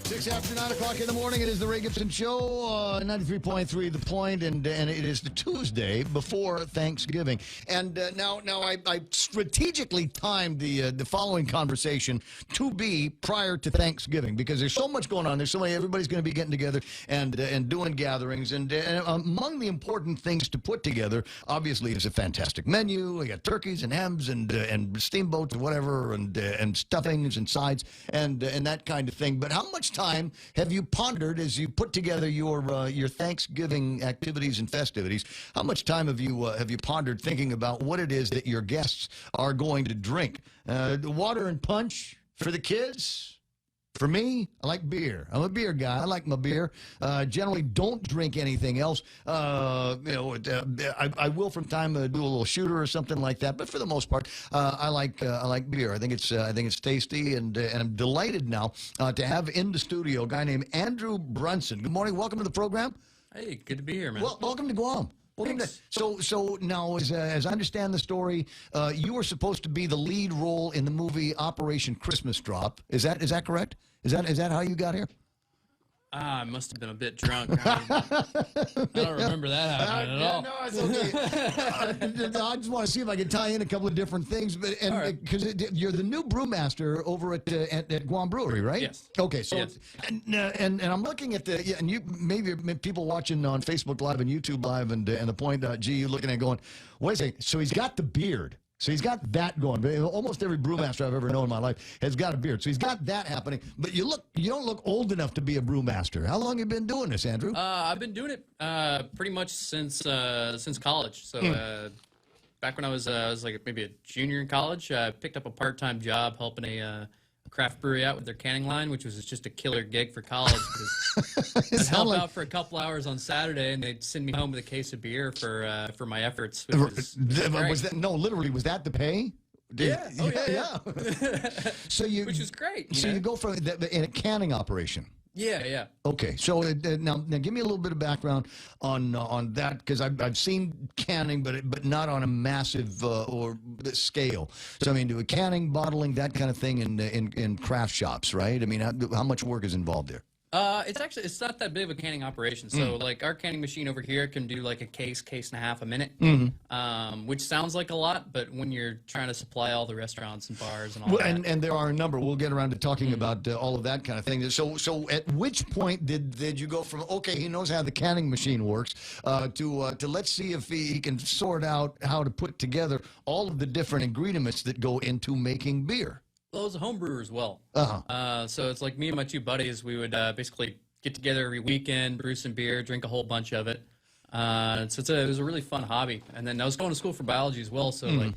6 after 9 o'clock in the morning, it is the Ray Gibson Show, 93.3 The Point, and it is the Tuesday before Thanksgiving. And now I strategically timed the following conversation to be prior to Thanksgiving because there's so much going on. There's so many. Everybody's going to be getting together and doing gatherings. And among the important things to put together, obviously, is a fantastic menu. We got turkeys and hams and steamboats and whatever and stuffings and sides and that kind of thing. But how much time have you pondered as you put together your Thanksgiving activities and festivities? How much time have you pondered thinking about what it is that your guests are going to drink? Water and punch for the kids. For me, I like beer. I'm a beer guy. I like my beer. Generally, don't drink anything else. I will from time to do a little shooter or something like that. But for the most part, I like beer. I think it's tasty, and I'm delighted now to have in the studio a guy named Andrew Brunson. Good morning. Welcome to the program. Hey, good to be here, man. Well, welcome to Guam. So now, as I understand the story, you were supposed to be the lead role in the movie Operation Christmas Drop. Is that correct? Is that how you got here? I must have been a bit drunk. I don't remember that happening at all. No, it's okay. I just want to see if I can tie in a couple of different things, because you're the new brewmaster over at Guam Brewery, right? Yes. Okay, so yes. And I'm looking at and you maybe people watching on Facebook Live and YouTube Live and the Point.g, you looking at it going, wait a second, so he's got the beard. So he's got that going. Almost every brewmaster I've ever known in my life has got a beard. So he's got that happening. But you don't look old enough to be a brewmaster. How long have you been doing this, Andrew? I've been doing it pretty much since college. So back when I was like maybe a junior in college, I picked up a part-time job helping a craft brewery out with their canning line, which was just a killer gig for college. I'd help out for a couple hours on Saturday, and they'd send me home with a case of beer for my efforts. Was that the pay? Yeah. Oh, yeah. So which was great. You go from in a canning operation. Yeah. Okay, so now give me a little bit of background on that, because I've seen canning, but not on a massive or scale. So I mean, do canning, bottling, that kind of thing in craft shops, right? I mean, how much work is involved there? It's not that big of a canning operation. So like our canning machine over here can do like a case and a half a minute, which sounds like a lot, but when you're trying to supply all the restaurants and bars and all that. And there are a number. We'll get around to talking about all of that kind of thing. So at which point did you go from, okay, he knows how the canning machine works, to let's see if he can sort out how to put together all of the different ingredients that go into making beer? Well, I was a home brewer as well. So it's like me and my two buddies, we would basically get together every weekend, brew some beer, drink a whole bunch of it. So it was a really fun hobby. And then I was going to school for biology as well, so like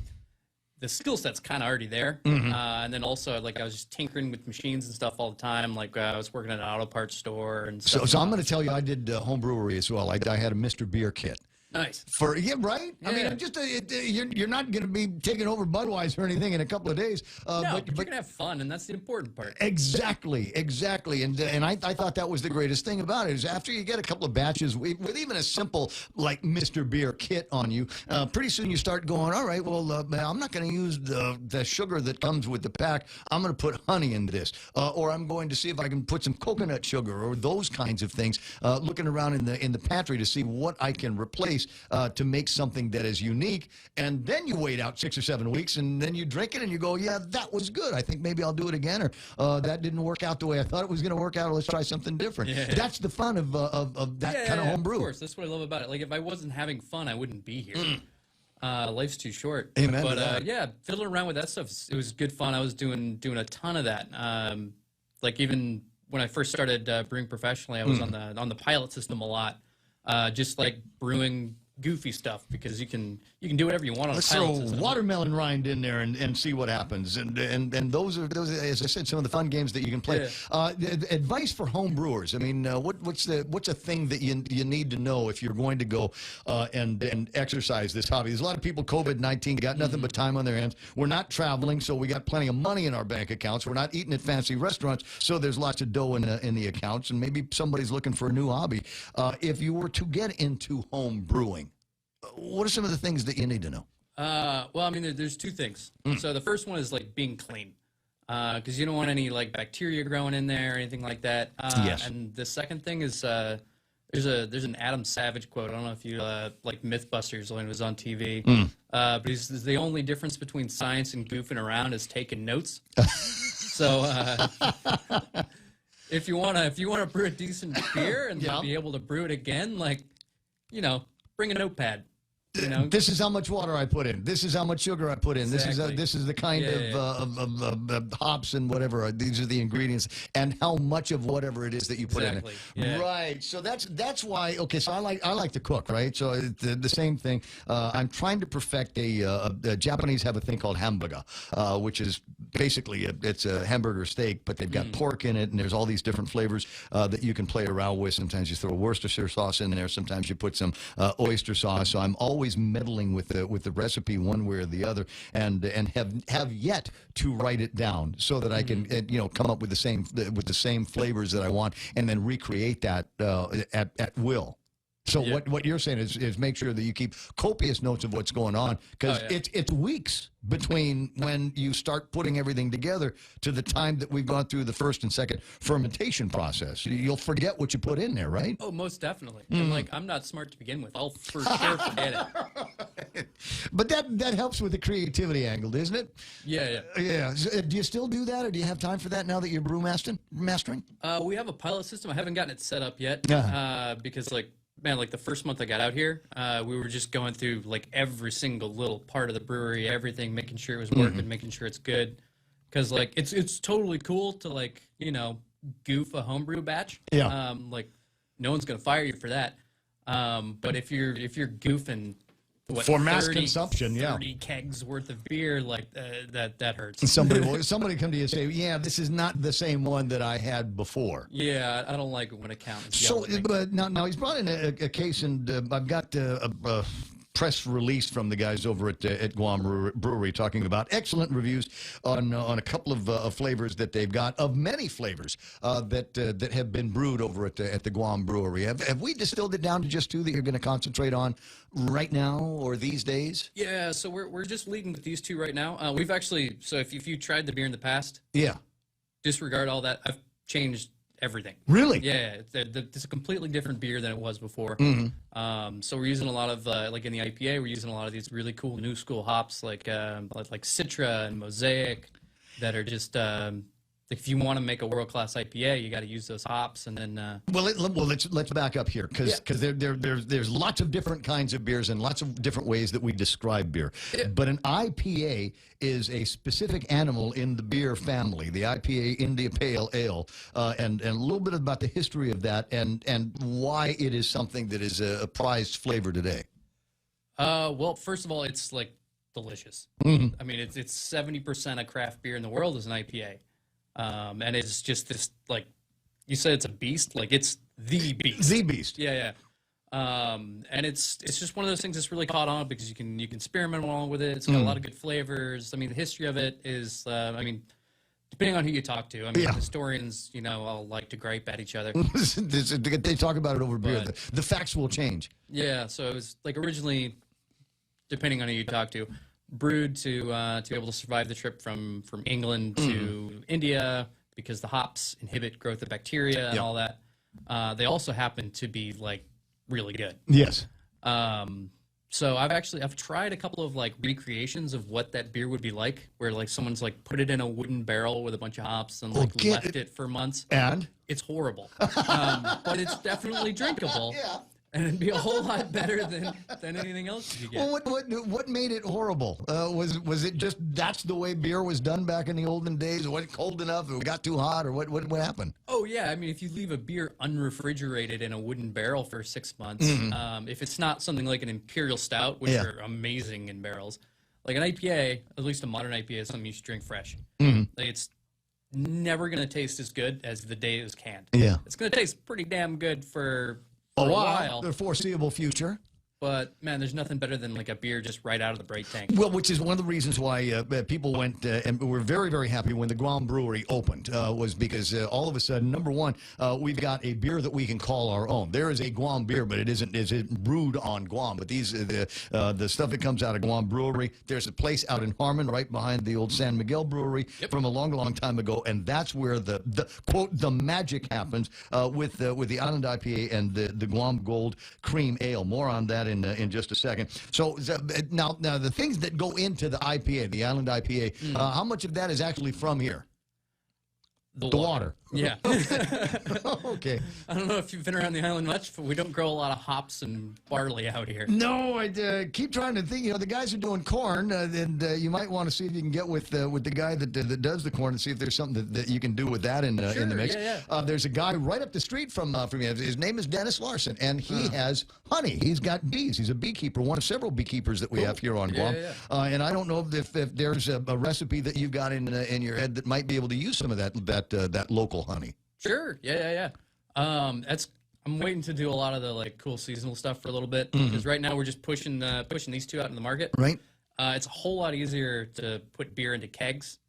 the skill set's kind of already there. And then also like I was just tinkering with machines and stuff all the time. Like I was working at an auto parts store and stuff. So I'm going to tell you, I did home brewery as well. I had a Mr. Beer kit. Nice. Right? Yeah. I mean, you're not going to be taking over Budweiser or anything in a couple of days. No, but you're going to have fun, and that's the important part. Exactly. And I thought that was the greatest thing about it, is after you get a couple of batches with even a simple, like, Mr. Beer kit on you, pretty soon you start going, all right, well, I'm not going to use the sugar that comes with the pack. I'm going to put honey into this. Or I'm going to see if I can put some coconut sugar or those kinds of things, looking around in the pantry to see what I can replace to make something that is unique. And then you wait out 6 or 7 weeks, and then you drink it and you go, yeah, that was good. I think maybe I'll do it again, or that didn't work out the way I thought it was going to work out, or let's try something different. Yeah. That's the fun of that kind of home brew. Of course, that's what I love about it. Like if I wasn't having fun, I wouldn't be here. Life's too short. Amen. But yeah, fiddling around with that stuff, it was good fun. I was doing a ton of that. Like even when I first started brewing professionally, I was on the pilot system a lot. Just like brewing goofy stuff, because you can do whatever you want on a pilot system. Throw watermelon rind in there and see what happens. And those are, as I said, some of the fun games that you can play. Yeah. Advice for home brewers. I mean, what's a thing that you need to know if you're going to go and exercise this hobby? There's a lot of people, COVID-19, got nothing but time on their hands. We're not traveling, so we got plenty of money in our bank accounts. We're not eating at fancy restaurants, so there's lots of dough in the accounts, and maybe somebody's looking for a new hobby. If you were to get into home brewing, what are some of the things that you need to know? Well, I mean, there's two things. So the first one is like being clean. because you don't want any like bacteria growing in there or anything like that. Yes. And the second thing is there's an Adam Savage quote. I don't know if you like MythBusters when it was on TV. But he's the only difference between science and goofing around is taking notes. So if you wanna brew a decent beer and be able to brew it again, like, bring a notepad. This is how much water I put in. This is how much sugar I put in. Exactly. This is the kind of hops and whatever. These are the ingredients and how much of whatever it is that you put in it. Yeah. Right. So that's why. Okay. So I like to cook. Right. So the same thing. I'm trying to perfect the Japanese have a thing called hamburger, which is basically it's a hamburger steak, but they've got pork in it, and there's all these different flavors that you can play around with. Sometimes you throw Worcestershire sauce in there. Sometimes you put some oyster sauce. So I'm always meddling with the recipe one way or the other, and have yet to write it down so that I can come up with the same flavors that I want, and then recreate that at will. So what you're saying is make sure that you keep copious notes of what's going on, because it's weeks between when you start putting everything together to the time that we've gone through the first and second fermentation process. You'll forget what you put in there, right? Oh, most definitely. And like, I'm not smart to begin with. I'll for sure forget it. But that helps with the creativity angle, doesn't it? Yeah. So, do you still do that, or do you have time for that now that you're mastering? We have a pilot system. I haven't gotten it set up yet because like the first month I got out here, we were just going through like every single little part of the brewery, everything, making sure it was working, making sure it's good. Because like it's totally cool to goof a homebrew batch. Yeah. Like no one's gonna fire you for that. But if you're goofing for mass consumption, 30 kegs worth of beer, like that hurts. Somebody come to you and say, "Yeah, this is not the same one that I had before." Yeah, I don't like it when accountants. So, but now he's brought in a case, and I've got a press release from the guys over at Guam Brewery talking about excellent reviews on a couple of flavors that they've got, of many flavors that have been brewed over at the Guam Brewery. Have we distilled it down to just two that you're going to concentrate on right now or these days? Yeah, so we're just leading with these two right now. We've actually, so if you tried the beer in the past, disregard all that. I've changed everything. Really? Yeah, it's a completely different beer than it was before. So we're using a lot of like in the IPA, we're using a lot of these really cool new school hops like Citra and Mosaic that are just if you want to make a world-class IPA, you got to use those hops, and then. Let's back up here because there's lots of different kinds of beers and lots of different ways that we describe beer. But an IPA is a specific animal in the beer family, the IPA India Pale Ale, and a little bit about the history of that and why it is something that is a prized flavor today. Well, first of all, it's like delicious. I mean, it's 70% of craft beer in the world is an IPA. And it's just this, like, you said it's a beast, like it's the beast. The beast. Yeah. And it's just one of those things that's really caught on because you can experiment along with it. It's got a lot of good flavors. I mean, the history of it is, depending on who you talk to. I mean, historians, all like to gripe at each other. They talk about it over beer. The facts will change. Yeah, so it was like originally, depending on who you talk to, brewed to be able to survive the trip from England to India because the hops inhibit growth of bacteria and all that. They also happen to be like really good. Yes. So I've tried a couple of like recreations of what that beer would be like, where like someone's like put it in a wooden barrel with a bunch of hops and like left it for months. And it's horrible, but it's definitely drinkable. Yeah. And it'd be a whole lot better than anything else you get. Well, what made it horrible? Was it just that's the way beer was done back in the olden days? It wasn't cold enough? It got too hot? Or what happened? Oh, yeah. I mean, if you leave a beer unrefrigerated in a wooden barrel for 6 months, if it's not something like an Imperial Stout, which are amazing in barrels, like an IPA, at least a modern IPA, is something you should drink fresh. Like it's never going to taste as good as the day it was canned. Yeah. It's going to taste pretty damn good for a while. The foreseeable future. But man, there's nothing better than like a beer just right out of the brake tank. Well, which is one of the reasons why people went and were very, very happy when the Guam Brewery opened, was because all of a sudden, number one, we've got a beer that we can call our own. There is a Guam beer, but it isn't brewed on Guam. But these the stuff that comes out of Guam Brewery. There's a place out in Harmon, right behind the old San Miguel Brewery, from a long, long time ago, and that's where the quote the magic happens with the Island IPA and the Guam Gold Cream Ale. More on that in just a second. So now the things that go into the IPA, the Island IPA, how much of that is actually from here? The water. Yeah. Okay. I don't know if you've been around the island much, but we don't grow a lot of hops and barley out here. No, I keep trying to think. You know, the guys are doing corn, and you might want to see if you can get with the guy that does the corn and see if there's something that you can do with that in the mix. Yeah. There's a guy right up the street from you. His name is Dennis Larson, and he has honey. He's got bees. He's a beekeeper, one of several beekeepers that we have here on Guam. And I don't know if there's a recipe that you've got in your head that might be able to use some of that local honey. Sure. Yeah. I'm waiting to do a lot of the like cool seasonal stuff for a little bit because right now we're just pushing these two out in the market. Right. It's a whole lot easier to put beer into kegs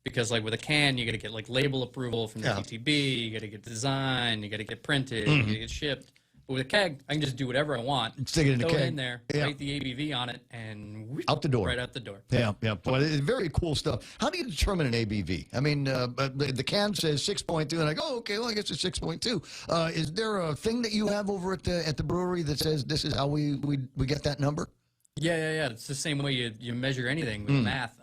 because like with a can you got to get like label approval from the TTB, you got to get design, you got to get printed, you got to get shipped. But with a keg, I can just do whatever I want. Stick it in the keg. Throw it in there, write the ABV on it, and out the door. Right out the door. Yeah. Well, it's very cool stuff. How do you determine an ABV? I mean, the can says 6.2, and I go, oh, okay, well, I guess it's 6.2. Is there a thing that you have over at the brewery that says this is how we get that number? Yeah. It's the same way you measure anything with math.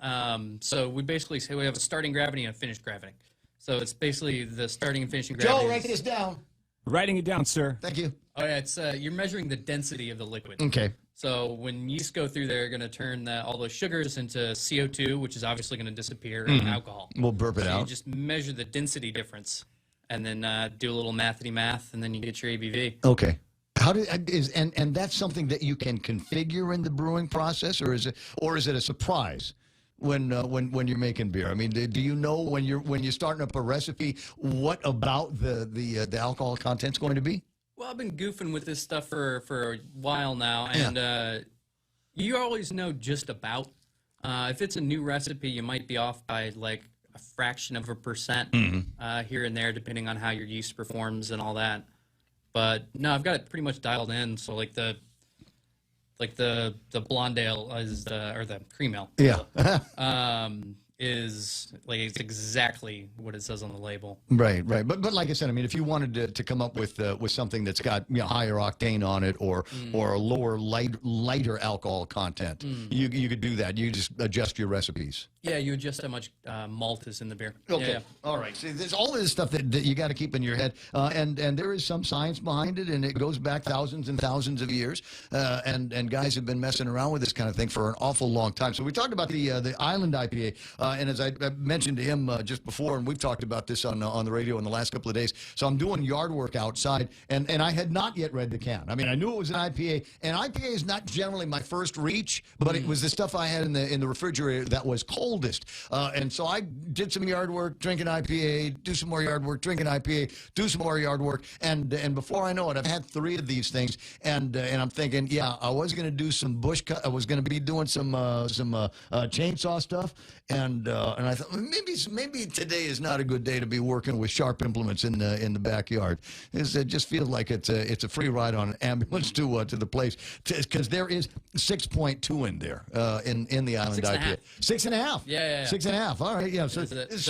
So we basically say we have a starting gravity and a finished gravity. So it's basically the starting and finishing gravity. Joe, write this down. Writing it down, sir. Thank you. Oh yeah, it's you're measuring the density of the liquid. Okay. So when yeast go through, they're going to turn all those sugars into CO2, which is obviously going to disappear, and alcohol. We'll burp it out. You just measure the density difference, and then do a little mathety math, and then you get your ABV. Okay. And that's something that you can configure in the brewing process, or is it a surprise? When you're making beer, I mean, do you know when you're starting up a recipe what about the alcohol content's going to be? Well, I've been goofing with this stuff for a while now, and you always know just about. If it's a new recipe, you might be off by like a fraction of a percent here and there, depending on how your yeast performs and all that. But no, I've got it pretty much dialed in. So like the blonde ale is or the cream ale. Is like it's exactly what it says on the label. Right. But like I said, I mean, if you wanted to come up with something that's got higher octane on it or a lower lighter alcohol content, you could do that. You just adjust your recipes. Yeah, you adjust how much malt is in the beer. Okay. Yeah. All right. See, there's all this stuff that you got to keep in your head, and there is some science behind it, and it goes back thousands and thousands of years, and guys have been messing around with this kind of thing for an awful long time. So we talked about the Island IPA, and as I mentioned to him just before, and we've talked about this on the radio in the last couple of days. So I'm doing yard work outside, and I had not yet read the can. I mean, I knew it was an IPA, and IPA is not generally my first reach, but it was the stuff I had in the refrigerator that was coldest. And so I did some yard work, drink an IPA, do some more yard work, drink an IPA, do some more yard work, and before I know it, I've had 3 of these things, and I'm thinking, yeah, I was going to do some bush cut, I was going to be doing some chainsaw stuff, and I thought maybe today is not a good day to be working with sharp implements in the backyard. It just feels like it's a free ride on an ambulance to the place, because there is 6.2 in there in the Island IPA. 6.5. Yeah. 6.5. All right. Yeah. So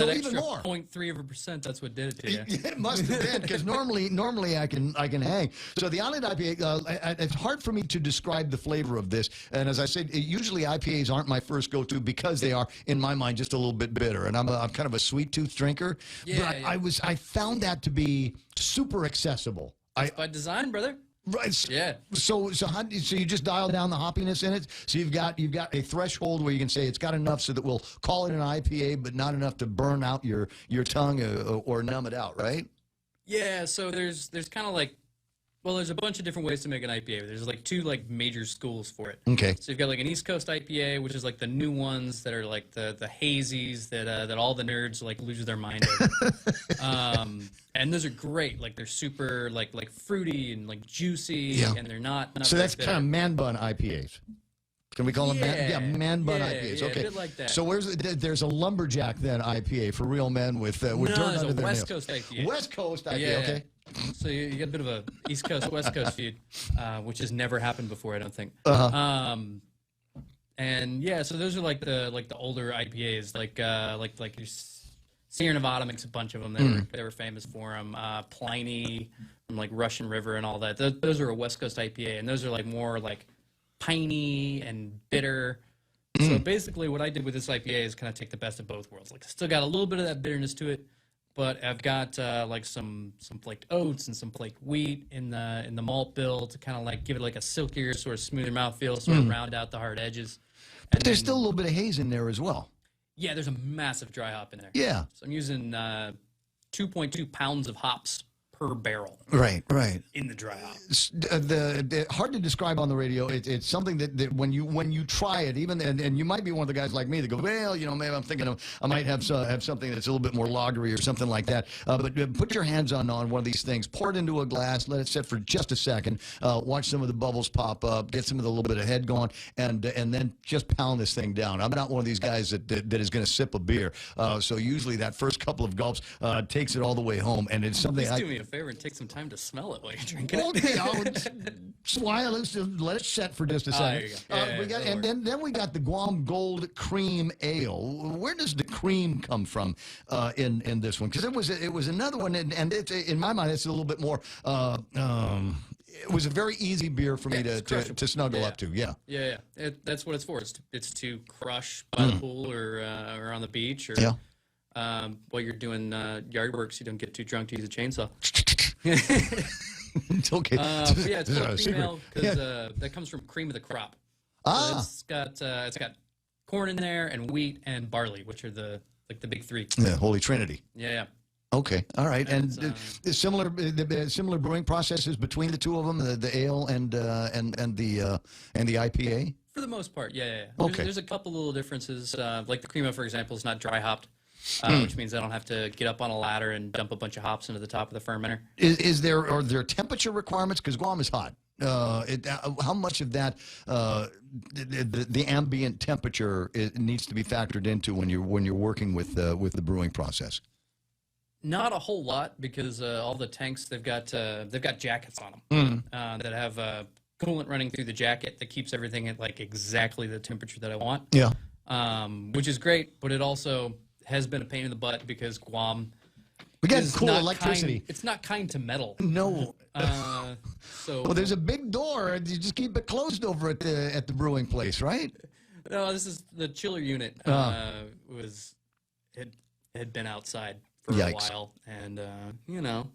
even more. 0.3%. That's what did it to you. It must have been, because normally I can hang. So the Island IPA, it's hard for me to describe the flavor of this. And as I said, usually IPAs aren't my first go-to because they are, in my mind, just a little bit bitter. And I'm kind of a sweet tooth drinker. But I found that to be super accessible. By design, brother. Right. Yeah. So you just dial down the hoppiness in it. So you've got a threshold where you can say it's got enough so that we'll call it an IPA, but not enough to burn out your tongue or numb it out, right? Yeah. So there's kind of like Well, there's a bunch of different ways to make an IPA. There's like two like major schools for it. Okay. So you've got like an East Coast IPA, which is like the new ones that are like the hazies that all the nerds like lose their mind over. And those are great. Like they're super like fruity and like juicy, and they're not so very that's bitter. kind of man bun IPAs. Can we call them man bun IPAs? Yeah, Okay. a bit like that. So there's a lumberjack then IPA for real men with dirt under there's a their West nails. Coast IPA. West Coast IPA. Yeah. Okay. So you get a bit of a East Coast West Coast feud, which has never happened before, I don't think. And yeah, so those are like the older IPAs, like your Sierra Nevada makes a bunch of them. They were famous for them. Pliny from like Russian River and all that. Those are a West Coast IPA, and those are like more like piney and bitter. So basically, what I did with this IPA is kind of take the best of both worlds. Like, still got a little bit of that bitterness to it, but I've got like some flaked oats and some flaked wheat in the malt bill to kind of like give it like a silkier, sort of smoother mouthfeel, sort of round out the hard edges. But there's still a little bit of haze in there as well. Yeah, there's a massive dry hop in there. Yeah. So I'm using 2.2 pounds of hops per barrel. Right. In the dry hop. The hard to describe on the radio. It's something that when you try it, even and you might be one of the guys like me that go, well, maybe I'm thinking I might have something that's a little bit more lagery or something like that. But put your hands on one of these things, pour it into a glass, let it sit for just a second, watch some of the bubbles pop up, get some of the little bit of head going, and then just pound this thing down. I'm not one of these guys that is going to sip a beer. So usually that first couple of gulps takes it all the way home, and it's something. Please do me a favor and take some time to smell it while you're drinking it. Okay, let's just let it set for just a second. Then we got the Guam Gold Cream Ale. Where does the cream come from in this one? Because it was another one, and it's, in my mind, it's a little bit more. It was a very easy beer for me to snuggle up to. Yeah. That's what it's for. It's to crush by the pool or on the beach or. While you're doing yard work, so you don't get too drunk to use a chainsaw. It's okay. It's called cream ale because that comes from cream of the crop. So it's got corn in there and wheat and barley, which are the big three. Yeah, Holy Trinity. Yeah. Okay, all right, and similar brewing processes between the two of them, the ale and the IPA. For the most part, yeah. Okay. There's a couple little differences. Like the cream ale, for example, is not dry hopped. Which means I don't have to get up on a ladder and dump a bunch of hops into the top of the fermenter. Are there temperature requirements? Because Guam is hot. How much of that the ambient temperature needs to be factored into when you're working with the brewing process? Not a whole lot, because all the tanks they've got jackets on them that have coolant running through the jacket that keeps everything at like exactly the temperature that I want. Yeah. Which is great, but it also has been a pain in the butt because Guam. We got cool electricity. It's not kind to metal. No. Well, there's a big door. You just keep it closed over at the brewing place, right? No, this is the chiller unit. Had been outside for a while, and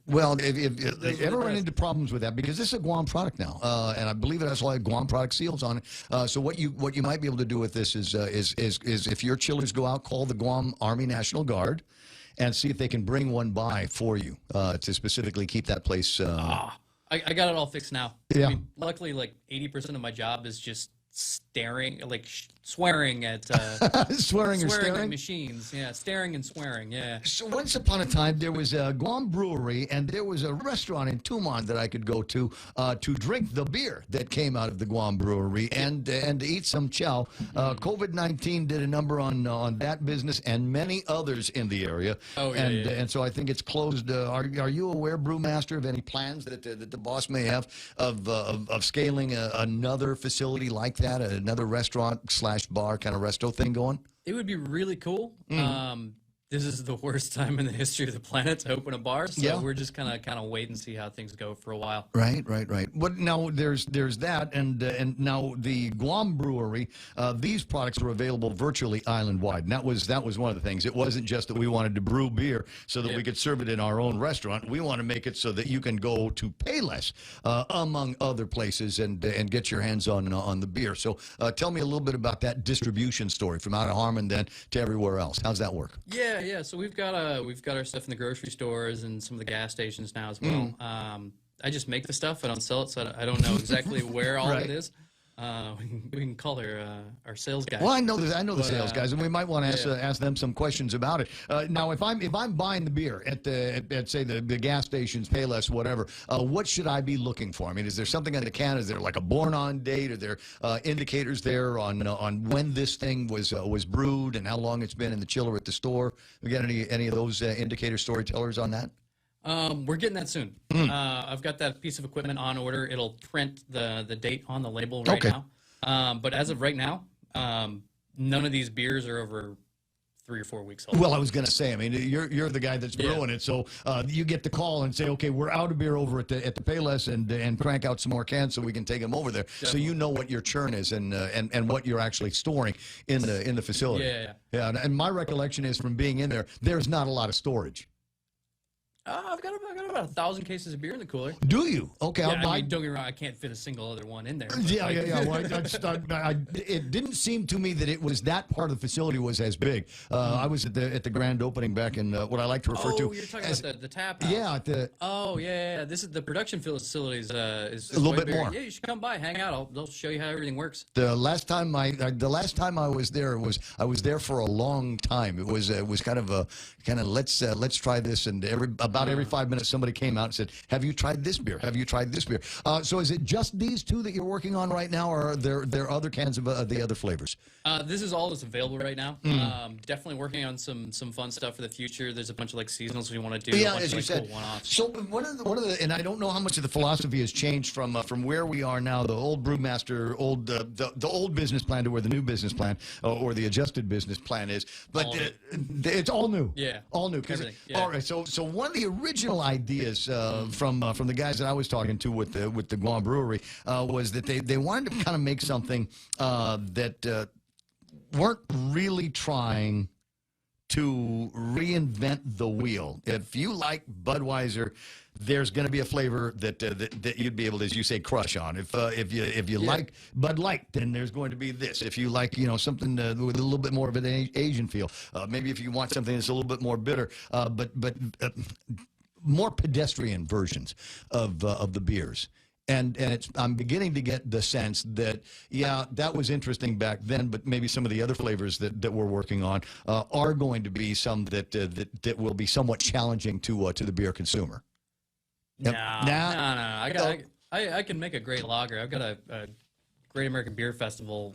Well, if you ever run into problems with that, because this is a Guam product now, and I believe it has a lot of Guam product seals on it. So what you might be able to do with this is if your chillers go out, call the Guam Army National Guard, and see if they can bring one by for you to specifically keep that place. I got it all fixed now. Yeah. I mean, luckily, like 80% of my job is just staring, like swearing at swearing at machines. Yeah, staring and swearing. Yeah. So once upon a time, there was a Guam Brewery, and there was a restaurant in Tumon that I could go to drink the beer that came out of the Guam Brewery and eat some chow. COVID-19 did a number on that business and many others in the area. And so I think it's closed. Are you aware, Brewmaster, of any plans that the boss may have of scaling another facility like that, another restaurant/bar kind of resto thing going? It would be really cool. This is the worst time in the history of the planet to open a bar, so we're just kind of wait and see how things go for a while. Right. But now there's that, and now the Guam Brewery. These products are available virtually island-wide, and that was one of the things. It wasn't just that we wanted to brew beer so that we could serve it in our own restaurant. We want to make it so that you can go to Payless, among other places, and get your hands on the beer. So tell me a little bit about that distribution story from out of Harmon then to everywhere else. How's that work? Yeah. So we've got our stuff in the grocery stores and some of the gas stations now as well. I just make the stuff. I don't sell it, so I don't know exactly where all of it is. We can call our sales guy. Well, I know the sales guys, and we might want to ask them some questions about it. Now, if I'm buying the beer at say the gas stations, Payless, whatever, what should I be looking for? I mean, is there something on the can? Is there like a born on date? Are there indicators there on when this thing was brewed and how long it's been in the chiller at the store? We got any of those indicator storytellers on that? We're getting that soon. I've got that piece of equipment on order. It'll print the date on the label right now. But as of right now, none of these beers are over 3 or 4 weeks old. Well, I was going to say, I mean, you're the guy that's brewing it, so you get the call and say, okay, we're out of beer over at the Payless, and crank out some more cans so we can take them over there. Definitely. So you know what your churn is and what you're actually storing in the facility. Yeah. And my recollection is from being in there, there's not a lot of storage. I've got about 1,000 cases of beer in the cooler. Do you? Okay. Yeah, I mean, don't get me wrong, I can't fit a single other one in there. Yeah. Well, it didn't seem to me that it was that part of the facility was as big. I was at the grand opening back in what I like to refer to. Oh, you're talking about the tap house. Yeah. This is the production facility is a little bit more. Yeah, you should come by, hang out. They'll show you how everything works. The last time I was there I was there for a long time. It was kind of let's try this, and about every 5 minutes somebody came out and said, have you tried this beer? Have you tried this beer? So is it just these two that you're working on right now, or are there other cans of the other flavors? This is all that's available right now. Definitely working on some fun stuff for the future. There's a bunch of like seasonals we want to do. Yeah, as you said. Cool one-offs. So one of the, and I don't know how much of the philosophy has changed from where we are now, the old brewmaster, the old business plan to where the new business plan or the adjusted business plan is, but it's all new. Yeah, all new. Everything. Yeah. All right. So one of the original ideas from the guys that I was talking to with the Guam Brewery was that they wanted to kind of make something that weren't really trying to reinvent the wheel. If you like Budweiser, there's going to be a flavor that you'd be able to, as you say, crush on. If you like Bud Light, then there's going to be this. If you like something with a little bit more of an Asian feel, maybe if you want something that's a little bit more bitter, but more pedestrian versions of the beers. And I'm beginning to get the sense that, that was interesting back then, but maybe some of the other flavors that we're working on are going to be some that will be somewhat challenging to the beer consumer. No. I can make a great lager. I've got a Great American Beer Festival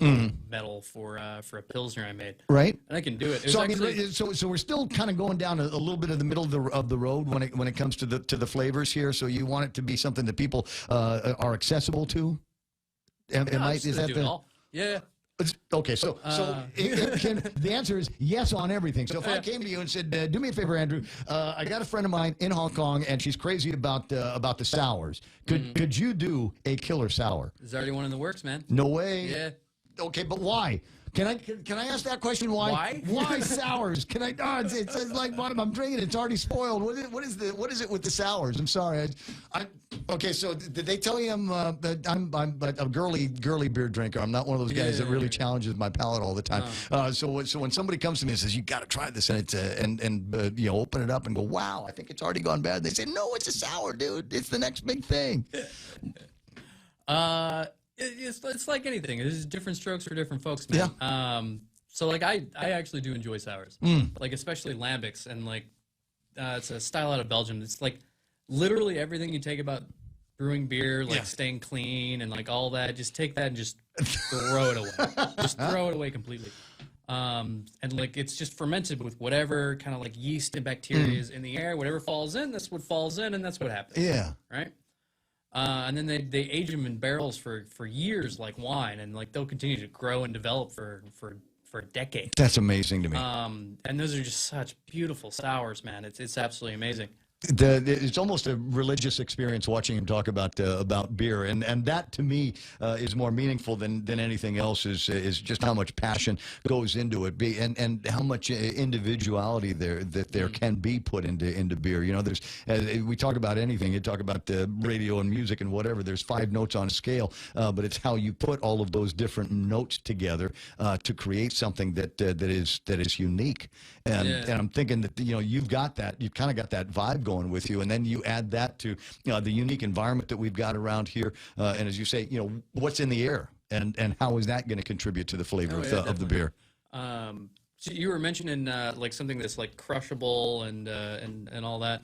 medal for a Pilsner I made. Right. And I can do it. So we're still kind of going down a little bit of the middle of the road when it comes to the flavors here. So you want it to be something that people are accessible to? Yeah. Okay, so the answer is yes on everything. So if I came to you and said, do me a favor, Andrew, I got a friend of mine in Hong Kong, and she's crazy about the sours. Could you do a killer sour? There's already one in the works, man. No way. Yeah. Okay, but why? Can I ask that question? Why? Why sours? Can I? Oh, it's like what I'm drinking. It's already spoiled. What is it with the sours? I'm sorry. Okay. So did they tell you I'm a girly beer drinker? I'm not one of those guys that really challenges my palate all the time. So when somebody comes to me and says you got to try this, and it's open it up and go, wow, I think it's already gone bad. They say no, it's a sour, dude. It's the next big thing. It's like anything. There's different strokes for different folks, man. Yeah. So like I actually do enjoy sours, like especially lambics, and like it's a style out of Belgium. It's like literally everything you take about brewing beer, like staying clean and like all that. Just take that and just throw it away. Just throw it away completely. And like it's just fermented with whatever kind of like yeast and bacteria is in the air. Whatever falls in, that's what falls in, and that's what happens. Yeah. Right. And then they age them in barrels for years like wine, and like they'll continue to grow and develop for decades. That's amazing to me. And those are just such beautiful sours, man. It's absolutely amazing. It's almost a religious experience watching him talk about beer, and that to me is more meaningful than anything else. Is just how much passion goes into it, and how much individuality there can be put into beer. You know, there's we talk about anything. You talk about the radio and music and whatever. There's 5 notes on a scale, but it's how you put all of those different notes together to create something that is unique. And I'm thinking that you've got that. You've kind of got that vibe going going with you, and then you add that to the unique environment that we've got around here, and as you say, what's in the air, and how is that going to contribute to the flavor of the beer? So you were mentioning like something that's like crushable and all that.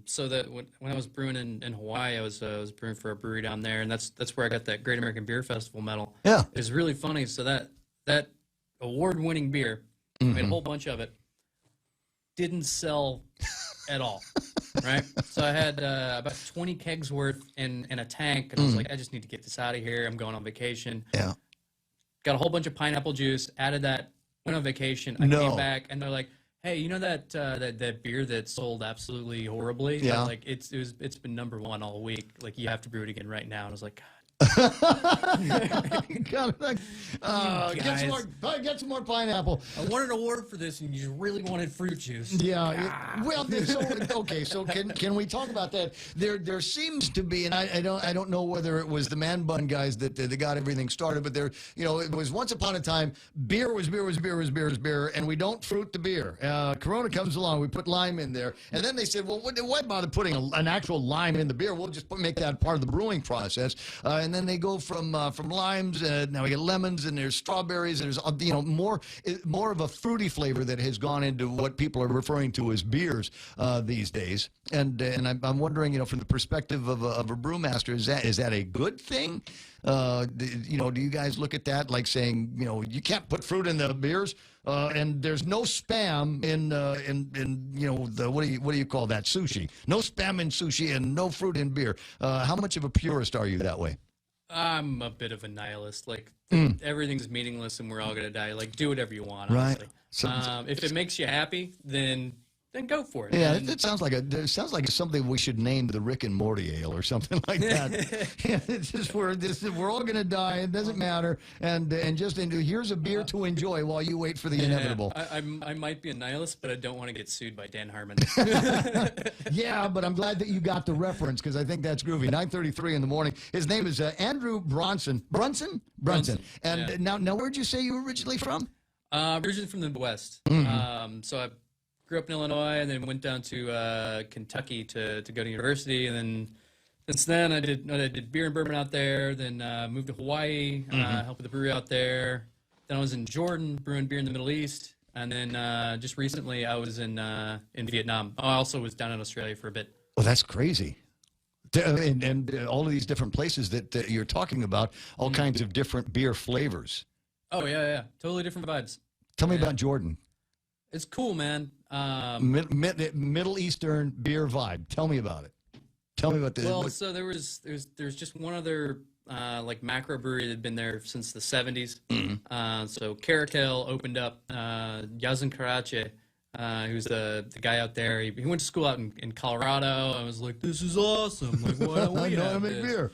So that when I was brewing in Hawaii, I was brewing for a brewery down there, and that's where I got that Great American Beer Festival medal. Yeah, it's really funny. So that award-winning beer, made a whole bunch of it, didn't sell at all. Right? So I had about 20 kegs worth in a tank, and I was like, I just need to get this out of here. I'm going on vacation. Yeah. Got a whole bunch of pineapple juice, added that, went on vacation. I came back, and they're like, hey, you know that beer that sold absolutely horribly? Yeah. Like, it's been #1 all week. Like, you have to brew it again right now. And I was like, God. Get some more pineapple. I wanted an award for this, and you really wanted fruit juice. Yeah. So can we talk about that? There seems to be, and I don't know whether it was the Man Bun guys that got everything started, but it was once upon a time beer was beer, and we don't fruit the beer. Corona comes along, we put lime in there, and then they said, well, why bother putting an actual lime in the beer? We'll just make that part of the brewing process. And then they go from limes, now we get lemons, and there's strawberries, and there's more of a fruity flavor that has gone into what people are referring to as beers these days. And I'm wondering, from the perspective of a brewmaster, is that a good thing? Do you guys look at that like saying, you can't put fruit in the beers, and there's no spam in the what do you call that, sushi? No spam in sushi and no fruit in beer. How much of a purist are you that way? I'm a bit of a nihilist. Like, everything's meaningless and we're all going to die. Like, do whatever you want, honestly. Right. If it makes you happy, then go for it. Yeah, it sounds like something we should name the Rick and Morty ale or something like that. It's just we're all going to die. It doesn't matter. And here's a beer to enjoy while you wait for the inevitable. I might be a nihilist, but I don't want to get sued by Dan Harmon. Yeah, but I'm glad that you got the reference, because I think that's groovy. 9:33 in the morning. His name is Andrew Brunson. Brunson. And now, where'd you say you were originally from? Originally from the Midwest. So I grew up in Illinois, and then went down to Kentucky to go to university, and then since then I did beer and bourbon out there. Then moved to Hawaii, helped with the brewery out there. Then I was in Jordan brewing beer in the Middle East, and then just recently I was in Vietnam. I also was down in Australia for a bit. Well, that's crazy. And all of these different places that you're talking about, all kinds of different beer flavors. Oh yeah, totally different vibes. Tell me about Jordan. It's cool, man. Middle Eastern beer vibe. Tell me about it. Tell me about this. Well, so there's just one other like macro brewery that had been there since the 70s. So Caracal opened up. Yazin Karache, who's the guy out there. He went to school out in Colorado. I was like, this is awesome. Like, why don't we have this? Beer.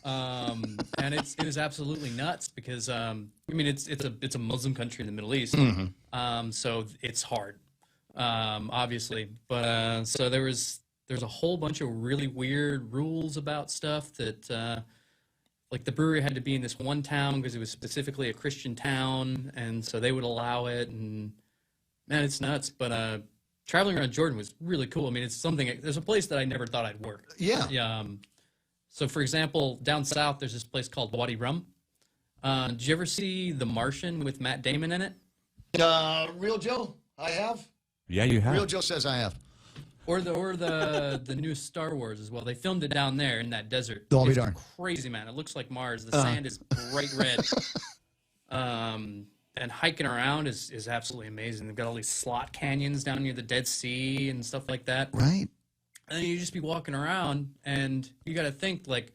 And it was absolutely nuts because it's a Muslim country in the Middle East. So it's hard. Obviously, but so there's a whole bunch of really weird rules about stuff that like the brewery had to be in this one town because it was specifically a Christian town, and so they would allow it. And man, it's nuts. But traveling around Jordan was really cool. I mean, there's a place that I never thought I'd work. Yeah. So for example, down south there's this place called Wadi Rum. Did you ever see The Martian with Matt Damon in it? Real Joe, I have. Yeah, you have. Real Joe says I have. Or the new Star Wars as well. They filmed it down there in that desert. It's crazy, man. It looks like Mars. The sand is bright red. And hiking around is absolutely amazing. They've got all these slot canyons down near the Dead Sea and stuff like that. Right. And then you just be walking around, and you got to think like,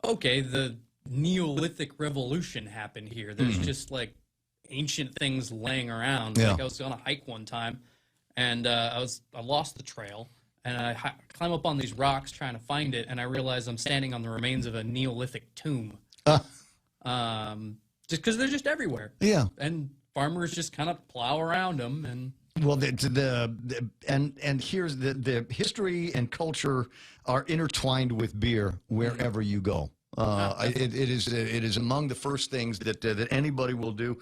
okay, the Neolithic Revolution happened here. There's just like ancient things laying around. Yeah. Like I was on a hike one time, and I lost the trail, and I climb up on these rocks trying to find it, and I realize I'm standing on the remains of a Neolithic tomb. Just because they're just everywhere. Yeah. And farmers just kind of plow around them, and well, and here's the history and culture are intertwined with beer wherever you go. It is among the first things that anybody will do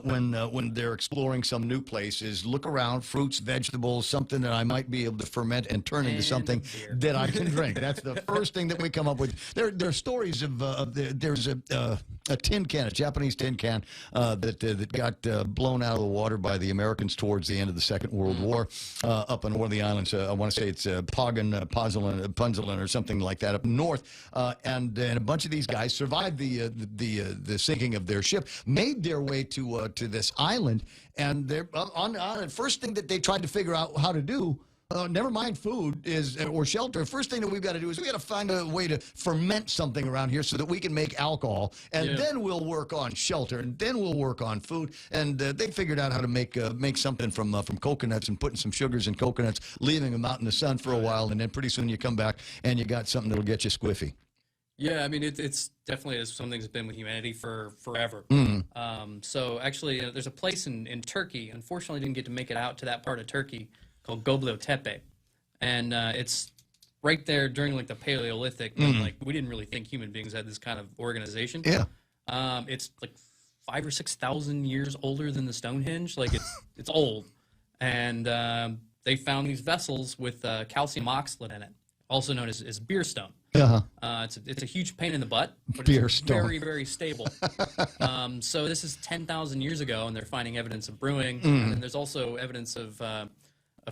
when they're exploring some new place is look around, fruits, vegetables, something that I might be able to ferment and turn into something that I can drink. That's the first thing that we come up with. There are stories there's a tin can, a Japanese tin can that got blown out of the water by the Americans towards the end of the Second World War up on one of the islands. I want to say it's Punzelin or something like that up north, and a bunch of these guys survived the sinking of their ship, made their way to this island, and they're on the first thing that they tried to figure out how to do. Never mind food or shelter. First thing that we've got to do is we got to find a way to ferment something around here so that we can make alcohol, and then we'll work on shelter, and then we'll work on food. And they figured out how to make something from coconuts and putting some sugars in coconuts, leaving them out in the sun for a while, and then pretty soon you come back and you got something that'll get you squiffy. Yeah, I mean, it's definitely something that's been with humanity for forever. So actually, there's a place in Turkey. Unfortunately, I didn't get to make it out to that part of Turkey called Göbekli Tepe, and it's right there during like the Paleolithic. And, like we didn't really think human beings had this kind of organization. Yeah, it's like 5,000 or 6,000 years older than the Stonehenge. Like it's old, and they found these vessels with calcium oxalate in it, also known as beer stone. It's a huge pain in the butt, but it's very, very stable. So this is 10,000 years ago, and they're finding evidence of brewing. And then there's also evidence of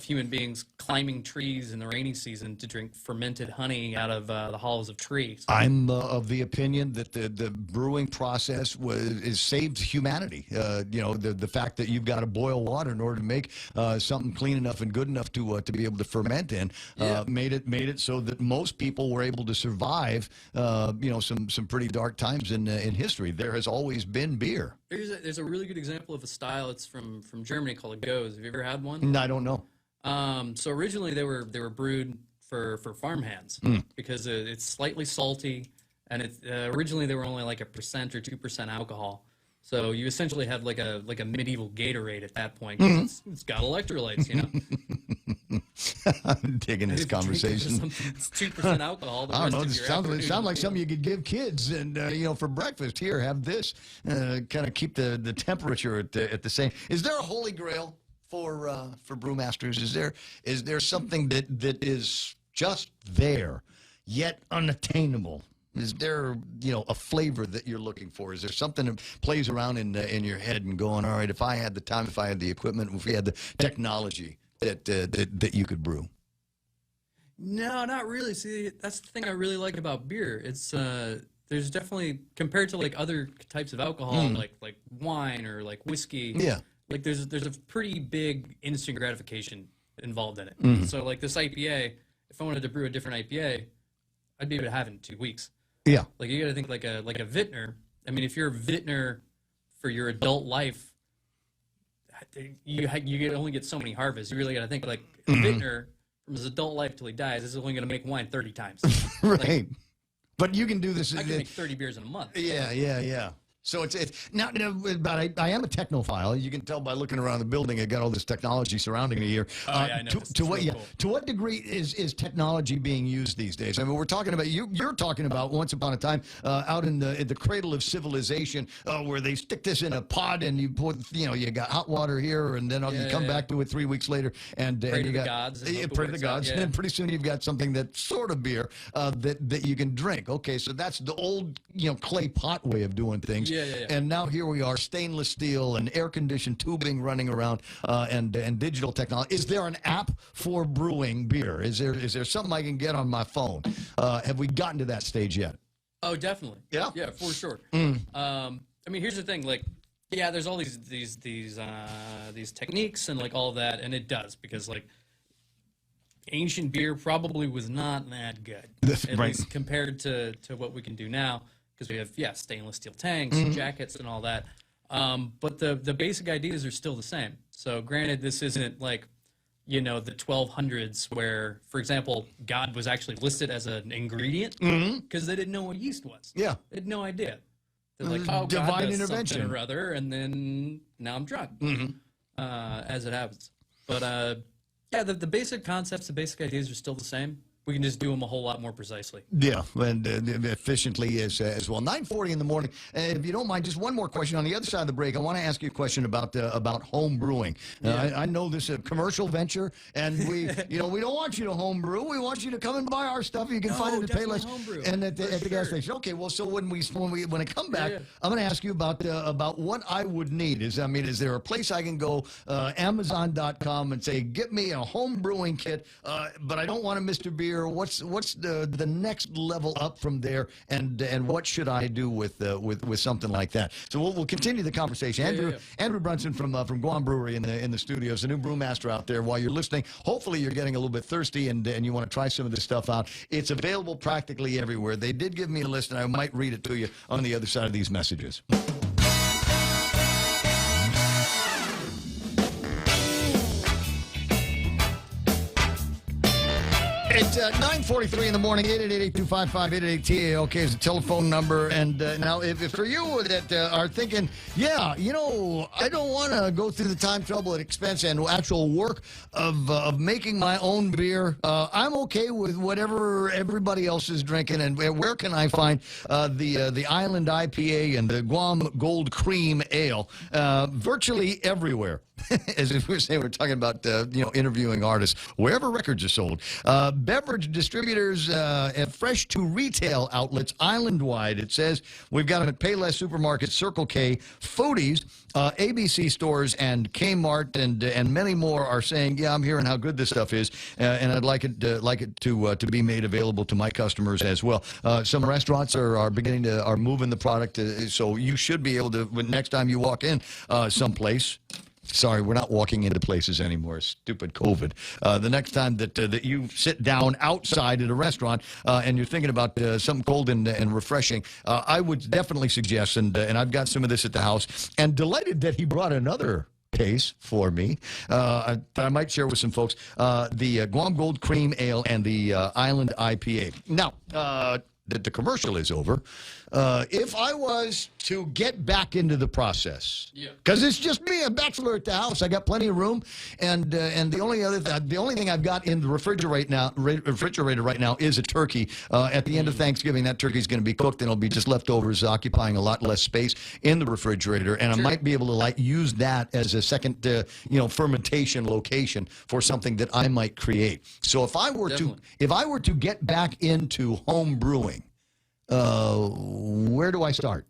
human beings climbing trees in the rainy season to drink fermented honey out of the hollows of trees. I'm of the opinion that the brewing process is saved humanity. The fact that you've got to boil water in order to make something clean enough and good enough to be able to ferment in made it so that most people were able to survive. Some pretty dark times in history. There has always been beer. There's a really good example of a style. It's from Germany called a Goes. Have you ever had one? No, I don't know. So originally they were brewed for farmhands because it's slightly salty, and originally they were only like 1% or 2% alcohol. So you essentially have like a medieval Gatorade at that point. It's got electrolytes, you know. I'm digging this conversation. It's 2% alcohol. I don't know. It sounds like something you could give kids, and for breakfast. Here, have this. Kind of keep the temperature at the same. Is there a holy grail for brewmasters? Is there something that is just there, yet unattainable? Is there a flavor that you're looking for? Is there something that plays around in your head and going, all right, if I had the time, if I had the equipment, if we had the technology that you could brew? No, not really. See, that's the thing I really like about beer. It's there's definitely, compared to like other types of alcohol, like wine or like whiskey. Yeah. Like there's a pretty big instant gratification involved in it. So like this IPA, if I wanted to brew a different IPA, I'd be able to have it in 2 weeks. Yeah. Like you got to think like a vintner. I mean, if you're a vintner for your adult life, you only get so many harvests. You really got to think like a vintner from his adult life till he dies is only going to make wine 30 times. Right. Like, but you can do this. I can make 30 beers in a month. Yeah. So it's now, but I am a technophile. You can tell by looking around the building. I got all this technology surrounding me here. I know. To what degree is technology being used these days? I mean, we're talking about you're talking about once upon a time out in the cradle of civilization, where they stick this in a pot and you put you got hot water here, and then you come back to it 3 weeks later and pray you to got the gods. Pray to the gods, and then pretty soon you've got something that's sort of beer that you can drink. Okay, so that's the old clay pot way of doing things. Yeah. And now here we are, stainless steel and air-conditioned tubing running around, and digital technology. Is there an app for brewing beer? Is there something I can get on my phone? Have we gotten to that stage yet? Oh, definitely. Yeah, for sure. I mean, here's the thing. Like, there's all these techniques and like all of that, and it does, because like ancient beer probably was not that good, at least compared to what we can do now. Because we have, stainless steel tanks, jackets, and all that. But the basic ideas are still the same. So granted, this isn't like, the 1200s where, for example, God was actually listed as an ingredient because they didn't know what yeast was. Yeah. They had no idea. They're like, oh, divine God does intervention something or other, and then now I'm drunk, as it happens. But, the basic concepts, the basic ideas are still the same. we can just do them a whole lot more precisely. Yeah, and efficiently as well. 9:40 in the morning. If you don't mind, just one more question on the other side of the break. I want to ask you a question about home brewing. I know this is a commercial venture, and we don't want you to home brew. We want you to come and buy our stuff. You can find it at Payless and at the gas station. Okay, well, so when I come back, I'm going to ask you about what I would need. Is there a place I can go, Amazon.com, and say, get me a home brewing kit, but I don't want a Mr. Beer. What's the next level up from there, and what should I do with something like that? So we'll continue the conversation. Andrew Brunson from Guam Brewery in the studios, the new brewmaster out there. While you're listening, hopefully you're getting a little bit thirsty and you want to try some of this stuff out. It's available practically everywhere. They did give me a list, and I might read it to you on the other side of these messages. It's 9:43 in the morning. 888-255-8888 is the telephone number. And now, if for you that are thinking, I don't want to go through the time, trouble, and expense and actual work of making my own beer, I'm okay with whatever everybody else is drinking. And where can I find the Island IPA and the Guam Gold Cream Ale? Virtually everywhere. As if we were saying, we're talking about interviewing artists wherever records are sold. Beverage distributors and fresh to retail outlets island-wide. It says we've got them at Payless Supermarket, Circle K, Foodies, ABC stores, and Kmart, and many more are saying, I'm hearing how good this stuff is, and I'd like it to be made available to my customers as well. Some restaurants are moving the product, so you should be able to, next time you walk in someplace. Sorry, we're not walking into places anymore. Stupid COVID. The next time that you sit down outside at a restaurant and you're thinking about something cold and refreshing, I would definitely suggest, and I've got some of this at the house, and delighted that he brought another case for me that I might share with some folks, the Guam Gold Cream Ale and the Island IPA. Now, the commercial is over. If I was to get back into the process, because it's just me, a bachelor at the house, I got plenty of room, and the only thing I've got in the refrigerator right now is a turkey. At the end of Thanksgiving, that turkey's going to be cooked, and it'll be just leftovers, occupying a lot less space in the refrigerator, and I might be able to use that as a second fermentation location for something that I might create. So if I were to get back into home brewing, where do I start?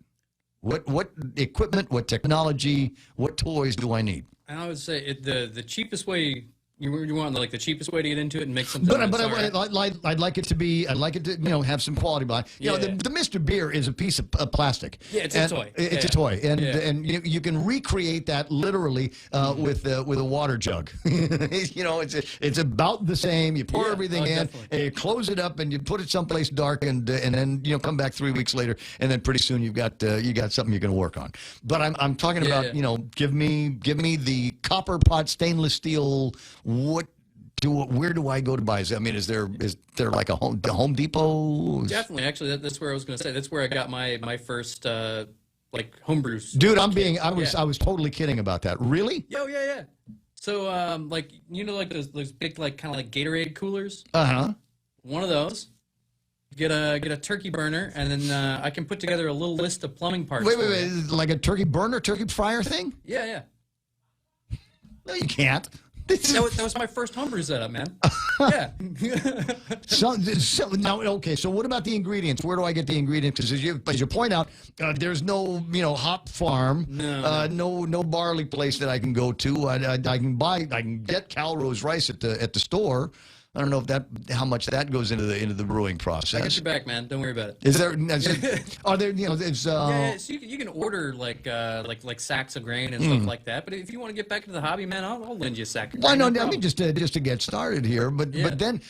What equipment, what technology, what toys do I need? I would say the cheapest way. You want the cheapest way to get into it and make something. But I'd like it to have some quality behind. The Mr. Beer is a piece of plastic. Yeah, it's a toy. It's a toy, and you can recreate that literally with a water jug. It's about the same. You pour everything in, and you close it up, and you put it someplace dark, and then come back 3 weeks later, and then pretty soon you've got something you're going to work on. But I'm talking about give me the copper pot stainless steel. Where do I go to buy? Is there like a Home Depot? Definitely, actually, that's where I was going to say. That's where I got my first homebrew. Dude, I was totally kidding about that. Really? Yeah. So those big kind of Gatorade coolers. One of those. Get a turkey burner, and then I can put together a little list of plumbing parts. Wait, like a turkey burner, turkey fryer thing? Yeah. No, you can't. That was my first homebrew setup, man. Yeah. So what about the ingredients? Where do I get the ingredients? Because as you point out, there's no hop farm, no barley place that I can go to. I can get Calrose rice at the store. I don't know how much that goes into the brewing process. I got your back, man. Don't worry about it. Are there so you can order like sacks of grain and stuff like that. But if you want to get back into the hobby, man, I'll lend you a sack of grain. Why not? Just to get started here. But then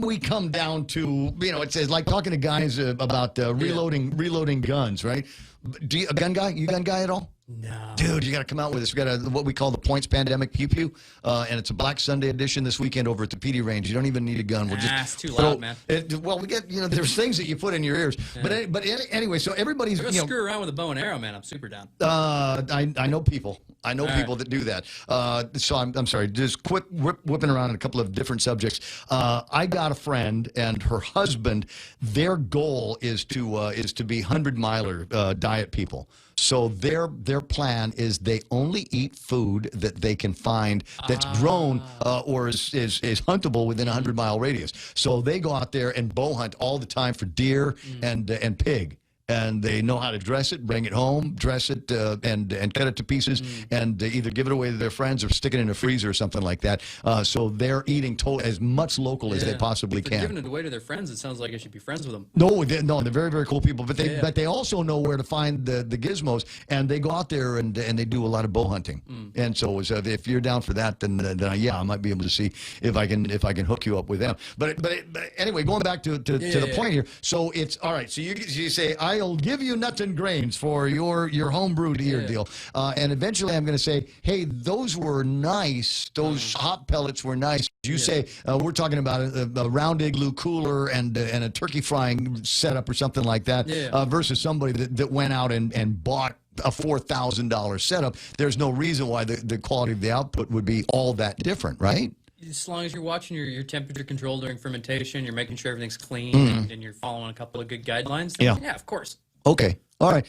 we come down to it says like talking to guys about reloading guns, right? A gun guy? You gun guy at all? No. Dude, you got to come out with this. We got what we call the Points Pandemic Pew Pew, and it's a Black Sunday edition this weekend over at the PD range. You don't even need a gun. It's too loud, man. We get there's things that you put in your ears, but anyway, so everybody's screw around with a bow and arrow, man. I'm super down. I know people. I know people that do that. So I'm sorry, just quit whipping around in a couple of different subjects. I got a friend and her husband. Their goal is to be 100-miler diet people. So their plan is they only eat food that they can find that's grown or is huntable within a 100-mile radius. So they go out there and bow hunt all the time for deer and pig. And they know how to dress it, bring it home, dress it, and cut it to pieces, and either give it away to their friends or stick it in a freezer or something like that. So they're eating as much local as they possibly if they're can. giving it away to their friends, it sounds like I should be friends with them. No, they're very, very cool people. But they also know where to find the gizmos, and they go out there and they do a lot of bow hunting. And so if you're down for that, then yeah, I might be able to see if I can hook you up with them. But anyway, going back to the point here. So it's all right. So you say I'll give you nuts and grains for your homebrew deal. And eventually I'm going to say, hey, those were nice. Those hot pellets were nice. You say we're talking about a round igloo cooler and a turkey frying setup or something like that versus somebody that went out and bought a $4,000 setup. There's no reason why the quality of the output would be all that different, right? As long as you're watching your temperature control during fermentation, you're making sure everything's clean, and you're following a couple of good guidelines, then yeah, of course. Okay. All right.